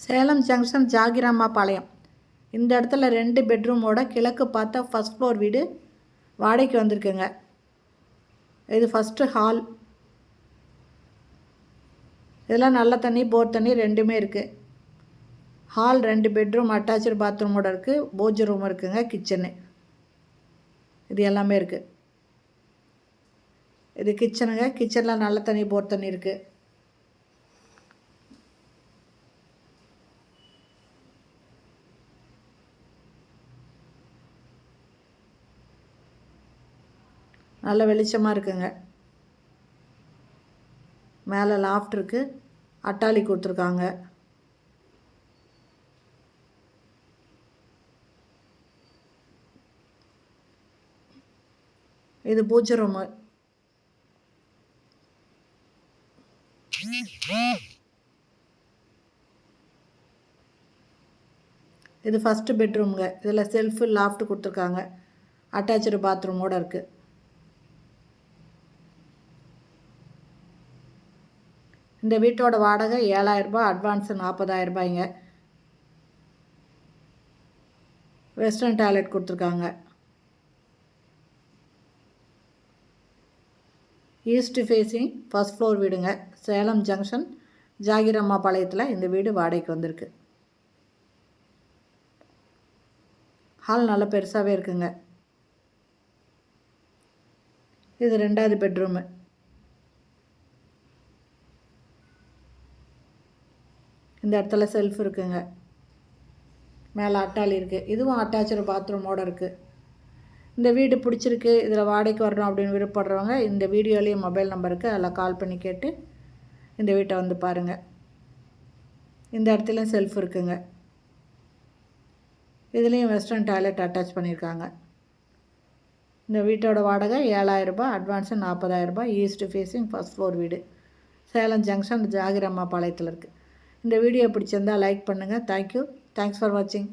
Salem junction ஜாகிரம்மா பாளையம். இந்த இடத்துல 2 பெட்ரூமோட கிழக்கு பார்த்தா ஃபஸ்ட் ஃப்ளோர் வீடு வாடகைக்கு வந்திருக்குங்க. இது ஃபஸ்ட்டு ஹால். இதெல்லாம் நல்ல தண்ணி போர் தண்ணி ரெண்டுமே இருக்குது. ஹால் 2 பெட்ரூம் அட்டாச்சு பாத்ரூமோடு இருக்குது. பூஜை ரூம் இருக்குங்க. கிச்சனு இது எல்லாமே இருக்குது. இது கிச்சனுங்க. கிச்சனில் நல்ல தண்ணி போர் தண்ணி இருக்குது. நல்ல வெளிச்சமாக இருக்குங்க. மேலே லாஃப்ட் இருக்குது. அட்டாளி கொடுத்துருக்காங்க. இது பூஜை ரூமு. இது ஃபஸ்ட்டு பெட்ரூமுங்க. இதில் செல்ஃபு லாஃப்ட் கொடுத்துருக்காங்க. அட்டாச்சு பாத்ரூமோடு இருக்குது. இந்த வீட்டோட வாடகை 7,000 ரூபாய், அட்வான்ஸு 40,000 ரூபாய்ங்க. வெஸ்டர்ன் டாய்லெட் கொடுத்துருக்காங்க. ஈஸ்ட் ஃபேஸிங் ஃபஸ்ட் ஃப்ளோர் வீடுங்க. சேலம் ஜங்ஷன் ஜாகிரம்மா பாளையத்தில் இந்த வீடு வாடகைக்கு வந்திருக்கு. ஹால் நல்லா பெருசாகவே இருக்குங்க. இது 2வது பெட்ரூமு. இந்த இடத்துல செல்ஃப் இருக்குங்க. மேலே அட்டாளி இருக்குது. இதுவும் அட்டாச்சு பாத்ரூமோடு இருக்குது. இந்த வீடு பிடிச்சிருக்கு, இதில் வாடகைக்கு வரணும் அப்படின்னு விருப்பப்படுறவங்க இந்த வீடியோலேயே மொபைல் நம்பருக்கு அதில் கால் பண்ணி கேட்டு இந்த வீட்டை வந்து பாருங்கள். இந்த இடத்துலையும் செல்ஃப் இருக்குங்க. இதுலேயும் வெஸ்டர்ன் டாய்லெட் அட்டாச் பண்ணியிருக்காங்க. இந்த வீட்டோட வாடகை 7,000 ரூபாய், அட்வான்ஸு 40,000 ரூபாய். ஈஸ்ட் ஃபேஸிங் ஃபஸ்ட் ஃப்ளோர் வீடு. சேலம் ஜங்ஷன் ஜாகிரம்மா பாளையத்தில் இருக்குது. இந்த வீடியோ பிடிச்சிருந்தால் லைக் பண்ணுங்கள். தேங்க்யூ. தேங்க்ஸ் ஃபார் வாட்சிங்.